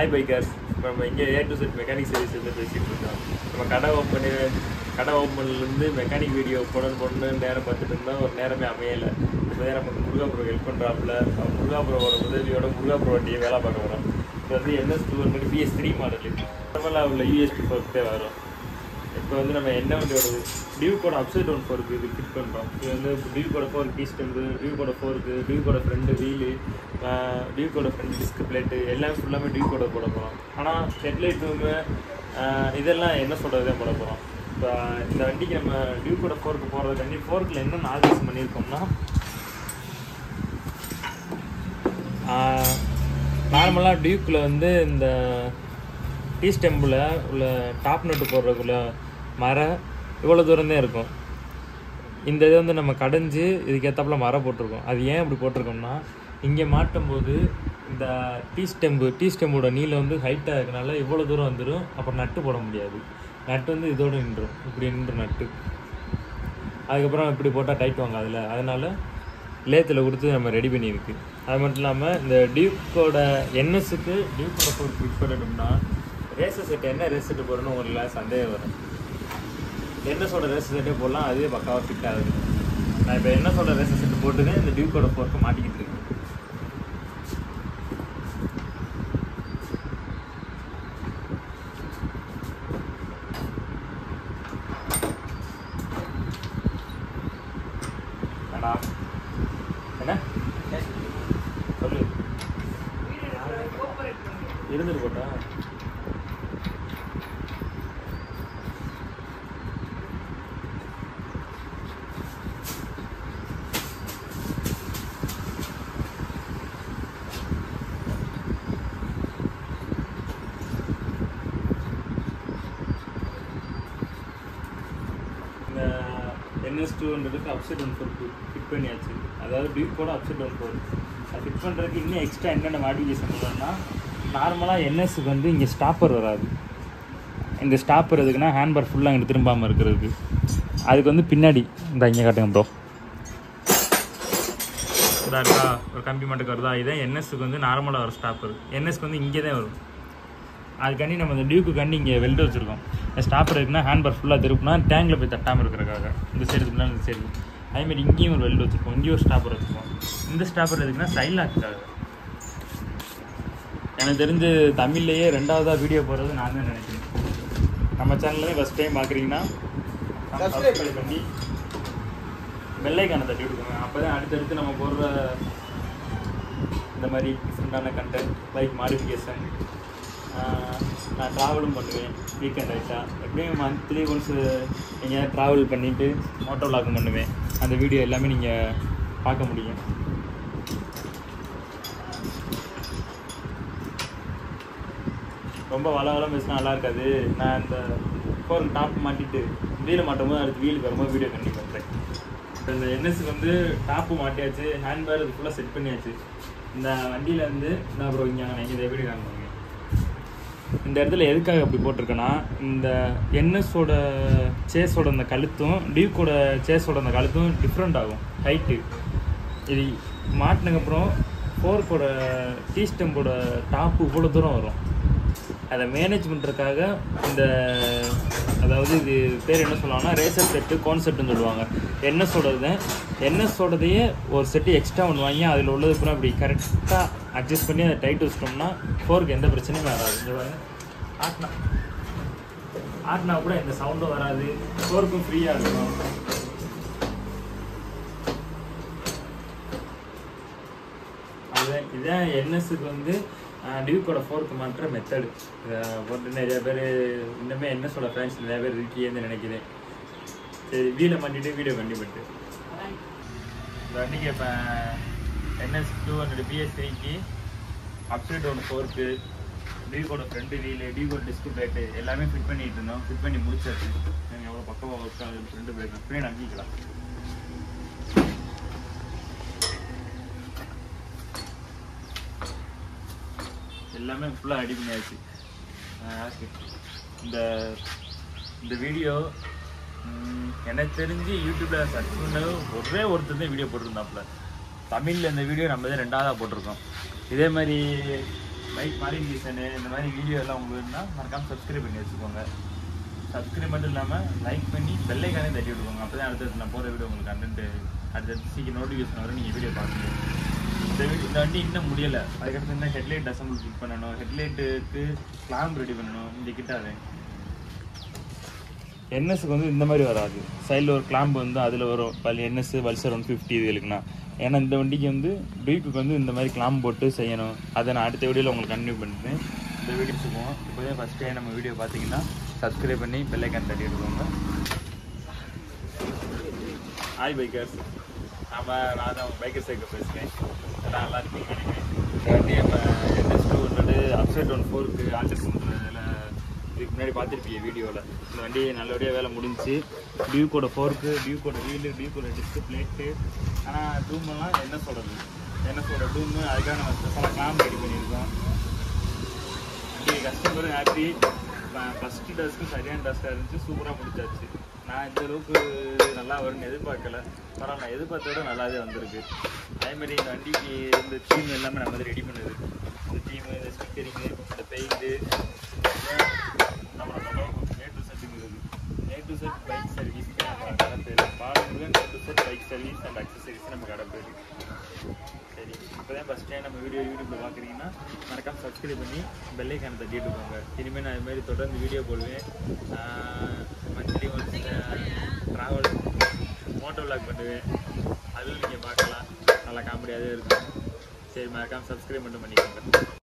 Hi bikers. இப்போ நம்ம இங்கே A to Z mechanic service வந்து பேசிகிட்டு இருக்கோம். நம்ம கடை ஓப்பன்லேருந்து மெக்கானிக் வீடியோ போடணும்னு நேரம் பார்த்துட்டு இருந்தால் ஒரு நேரமே அமையலை. இப்போ தான் நமக்கு முருகா ப்ரோ ஹெல்ப் பண்ணுறாப்புல. முருகா ப்ரோவோட உதவியோட முருகா ப்ரோ வண்டியை வேலை பார்க்க வரோம். இப்போ வந்து NS200 BS3 மாடலு நார்மலாக உள்ள USP ஃபோர்க்கே வரும். இப்போ வந்து நம்ம என்ன வண்டியோட டியூக்கோட அப்சைட் டவுன் ஃபோருக்கு இது ஃபிட் பண்ணுறோம். இது வந்து டியூக்கோட 4 கீ ஸ்டெம்பு, டியூக்கோட 4க்கு, டியூக்கோட ஃப்ரெண்டு வீலு, டியூக்கோட ஃப்ரெண்ட் டிஸ்க் பிளேட்டு எல்லாமே ஃபுல்லாமே டியூக்கோட போட போகிறோம். ஆனால் ஹெட்லைட்டுமே இதெல்லாம் என்ன சொல்கிறது தான் போட போகிறோம். இப்போ இந்த வண்டிக்கு நம்ம டியூக்கோட 4க்கு போகிறதுக்காண்டி 4க்கில் என்னென்ன ஆல்ட்ரேஷன் பண்ணியிருக்கோம்னா, நார்மலாக டியூக்கில் வந்து இந்த டீ ஸ்டெம்பில் உள்ள டாப் நட்டு போடுறதுக்குள்ள மரம் இவ்வளோ தூரம் தான் இருக்கும். இந்த இதை வந்து நம்ம கடைஞ்சி இதுக்கேற்றாப்புல மரம் போட்டிருக்கோம். அது ஏன் இப்படி போட்டிருக்கோம்னா, இங்கே மாட்டும் போது இந்த டீ ஸ்டெம்போட நீளம் வந்து ஹைட்டாக இருக்கனால இவ்வளோ தூரம் வந்துடும். அப்புறம் நட்டு போட முடியாது. நட்டு வந்து இதோடு நின்றுடும். இப்படி நின்று நட்டு அதுக்கப்புறம் இப்படி போட்டால் டைட் வாங்க அதில். அதனால் லேத்தில் கொடுத்து நம்ம ரெடி பண்ணியிருக்கு. அது மட்டும் இல்லாமல் இந்த டியூக்கோட NSக்கு டியூக்கோட 4 ஃபிட் பண்ணணும்னா ரேசர் செட்டு என்ன ரேஸ் செட்டு போடணும்னு உங்களுக்கு சந்தேகம் வரும். NSோட ரேசர் செட்டே போடலாம், அதுவே பக்காவாக ஃபிட் ஆகுது. நான் இப்போ NSோட ரேசர் செட்டு போட்டுதான் இந்த டியூக்கோட 4க்கு மாட்டிக்கிட்டு இருக்கேன். என்ன சொல்லு இருந்துட்டு போட்டா NS200க்கு அப்சைட் டவுன் ஃபோர் ஃபிட் பண்ணியாச்சு. அதாவது டியூக்கோட அப்சைட் டவுன் ஃபோர் அது ஃபிட் பண்ணுறதுக்கு இன்னும் எக்ஸ்ட்ரா என்னென்ன மாடிஃபிகேஷன் பண்ணலாம்னா, நார்மலாக NSக்கு வந்து இங்கே ஸ்டாப்பர் வராது. இந்த ஸ்டாப்பர் எதுக்குன்னா ஹேண்ட்பார் ஃபுல்லாக இங்கே திரும்பாமல் இருக்கிறதுக்கு. அதுக்கு வந்து பின்னாடி இந்த இங்கே காட்டுங்க ப்ரோ, இதாக இருக்கா ஒரு கம்பி மட்டும் வருதா. இதே NSக்கு வந்து நார்மலாக வர ஸ்டாப்பர். NSக்கு வந்து இங்கே தான் வரும். அதுக்காண்டி நம்ம இந்த டியூக்குக்காண்டி இங்கே வெல்டு வச்சுருக்கோம். ஸ்டாப்பர் இருக்குன்னா ஹேண்ட்பார் ஃபுல்லாக திருப்பினா டேங்கில் போய் தட்டாமல் இருக்கிறதுக்காக இந்த சைடு திருப்பினா இந்த சைடு. அதேமாதிரி இங்கேயும் ஒரு வெல்டு வச்சுருக்கோம், இங்கேயும் ஒரு ஸ்டாப்பர் வச்சுருக்கோம். இந்த ஸ்டாப்பர் எதுக்குன்னா சைட் லாக்குக்காக. எனக்கு தெரிஞ்சு தமிழ்லேயே 2வதாக வீடியோ போடுறது நான் தான் நினைக்கிறேன். நம்ம சேனல்லே ஃபஸ்ட் டைம் பார்க்குறீங்கன்னா சப்ஸ்கிரைப் பண்ணி வெள்ளைக்கான தட்டி விடுக்கோங்க. அப்போ தான் அடுத்தடுத்து நம்ம போடுற இந்த மாதிரி டிஃப்ரெண்ட்டான கண்டென்ட் பைக் மாடிஃபிகேஷன். நான் ட்ராவலும் பண்ணுவேன் வீக்கெண்ட் ஆகிட்டா. எப்படியும் மந்த்லி ஒன்ஸ் நீங்கள் ட்ராவல் பண்ணிவிட்டு மோட்டோ விளாக் பண்ணுவேன். அந்த வீடியோ எல்லாமே நீங்கள் பார்க்க முடியும். ரொம்ப வளவளம் பேசினா நல்லா இருக்காது. நான் இந்த 4 டாப் மாட்டிட்டு வீலை மாட்டும் போது அடுத்து வீலுக்கு வரும்போது வீடியோ கண்டிப்பாக பண்ணுறேன். இப்போ இந்த NSக்கு வந்து டாப்பு மாட்டியாச்சு, ஹேண்ட்பேர் இது ஃபுல்லாக செட் பண்ணியாச்சு. இந்த வண்டியில் வந்து நான் அப்புறம் இங்கே இந்த வீடியோ காமிங்க. இந்த இடத்துல எதுக்காக அப்படி போட்டிருக்கேன்னா, இந்த NSோட சேஸோட அந்த கழுத்தும் டியூக்கோட சேஸோட அந்த கழுத்தும் டிஃப்ரெண்ட் ஆகும் ஹைட்டு. இது மாட்டினதுக்கப்புறம் 4கோட டீ ஸ்டெம்போட டாப்பு இவ்வளோ தூரம் வரும். அதை மேனேஜ் பண்ணுறதுக்காக இந்த அதாவது இது பேர் என்ன சொல்லுவாங்கன்னா ரேசர் செட்டு கான்செப்ட்னு சொல்லுவாங்க. NSோடதையே ஒரு செட்டு எக்ஸ்ட்ரா ஒன்று வாங்கி அதில் உள்ளது கூட அப்படி கரெக்டாக அட்ஜஸ்ட் பண்ணி அதை டைட் வச்சிட்டோம்னா 4க்கு எந்த பிரச்சனையும் வராது. இங்கே பாருங்க, ஆட்டினா கூட எந்த சவுண்டும் வராது, 4க்கும் ஃப்ரீயாக இருக்கும். அதுதான் இதுதான் NSக்கு வந்து டியூக்கோட 4க்கு மாற்ற மெத்தடு. இதை போட்டு நிறைய பேர் இன்னுமே NSோட ஃபேன்ஸ் நிறைய பேர் இருக்கியேன்னு நினைக்கிறேன். சரி, வீலை மாட்டிட்டு வீடியோ கண்டிப்பாட்டு இந்த வண்டிக்கு இப்போ NS200 BS3க்கு அப்சைட் டவுன் 4க்கு டியூக்கோட ஃப்ரெண்டு வீலு, டியூக்கோட டிஸ்க் பிளேட்டு எல்லாமே ஃபிட் பண்ணிட்டு இருந்தோம். ஃபிட் பண்ணி முடிச்சாச்சு. நீங்கள் எவ்வளோ பக்கமாக ஒர்க் ஆகுது ஃப்ரெண்டு பிளேட் ஃப்ரீ நம்பிக்கலாம். எல்லாமே ஃபுல்லாக ரெடி பண்ணியாச்சு. இந்த வீடியோ எனக்கு தெரிஞ்சு யூடியூப்பில் சர்ச் பண்ணது ஒரே ஒருத்தர் தான் வீடியோ போட்டிருந்தாப்புல. தமிழில் இந்த வீடியோ நம்ம தான் 2வதாக போட்டிருக்கோம். இதே மாதிரி பைக் மாடிஃபிகேஷனு இந்த மாதிரி வீடியோ எல்லாம் உங்களுக்கு வேணும்னா மறக்காமல் சப்ஸ்கிரைப் பண்ணி வச்சுக்கோங்க. சப்ஸ்கிரைப் மட்டும் இல்லாமல் லைக் பண்ணி பெல்லைக்கானே தட்டி விட்டுக்கோங்க. அப்போ தான் அடுத்தது நான் போகிற வீடியோ உங்களுக்கு கண்டென்ட்டு அடுத்தடுத்து சீக்கிரம் நோட்டிஃபிகேஷன் வரும், நீங்கள் வீடியோ பார்க்கணும். இந்த வண்டி இன்னும் முடியலை. அதுக்கடுத்து என்ன ஹெட்லைட் அசம்பிள் ஃபிட் பண்ணணும், ஹெட்லைட்டுக்கு கிளாம்ப் ரெடி பண்ணணும். இந்த கிட்டாரு என்எஸ்க்கு வந்து இந்த மாதிரி வராது. சைடில் ஒரு கிளாம்ப் வந்து அதில் வரும் என்எஸ் பல்சர் 150 இதுக்குன்னா. ஏன்னா இந்த வண்டிக்கு வந்து டியூக்கு வந்து இந்த மாதிரி கிளாம்ப் போட்டு செய்யணும். அதை நான் அடுத்த வீடியோவில் உங்களுக்கு கண்டினியூ பண்ணுறேன். இந்த வீடியோ வச்சுக்குவோம். இப்போதே ஃபஸ்ட் டைம் நம்ம வீடியோ பார்த்தீங்கன்னா சப்ஸ்கிரைப் பண்ணி பெல்லைக்கான் தட்டி எடுத்துக்கோங்க. ஹாய் பைக்கர்ஸ், நான் தான் பைக்கர் சைக்கிள் பேசுகிறேன். எல்லாம் நல்லா இருக்குன்னு நினைக்கிறேன். இந்த வண்டி நம்ம NS 200 அப்சைட் 14க்கு ஆல்டர் பண்ணுறதுல இதுக்கு முன்னாடி பார்த்துருப்பீங்க வீடியோவில். இந்த வண்டி நல்லபடியாக வேலை முடிஞ்சு டியூக்கோட ஃபோர்க்கு, டியூக்கோட வீலு, டியூக்கோட டிஸ்க் பிளேட்டு, ஆனால் டூமெல்லாம் என்எஸோட டூமு, அதுக்காக நம்ம ஸ்பெஷலாக கிளாம்ப் ரெடி பண்ணியிருக்கோம். வண்டி கஸ்டமரும் ஹாப்பி. ஃபஸ்ட்டு டஸ்க்கு சரியான டஸ்ட்டாக இருந்துச்சு, சூப்பராக முடிச்சாச்சு. நான் இந்த அளவுக்கு நல்லா வரும்னு எதிர்பார்க்கல, பரவாயில்ல, நான் எதிர்பார்த்த விட நல்லாவே வந்திருக்கு. அதேமாதிரி இந்த வண்டிக்கு இந்த டீம் எல்லாமே நம்ம வந்து ரெடி பண்ணுது. இந்த டீமு, இந்த ஸ்டிக்கரிங்கு, இந்த பெயிண்ட்டு, நம்மளோட A to Z A to Z bike service நம்ம கடை பேர். Balamurugan A to Z bike service and accessories நம்ம கடை பேர். சரி, இப்போ தான் ஃபஸ்ட் டைம் நம்ம யூடியூப்பில் பார்க்குறீங்கன்னா மறக்காமல் சப்ஸ்கிரைப் பண்ணி பெல்லைக்கான தட்டிட்டு போங்க. இனிமேல் நான் இதுமாதிரி தொடர்ந்து வீடியோ போடுவேன். Monthly once travel moto vlog பண்ணுவேன். அதுவும் நீங்கள் பார்க்கலாம், நல்லா காமெடியாகவே இருக்கும். சரி, மறக்காமல் சப்ஸ்கிரைப் மட்டும் பண்ணிக்கோங்க.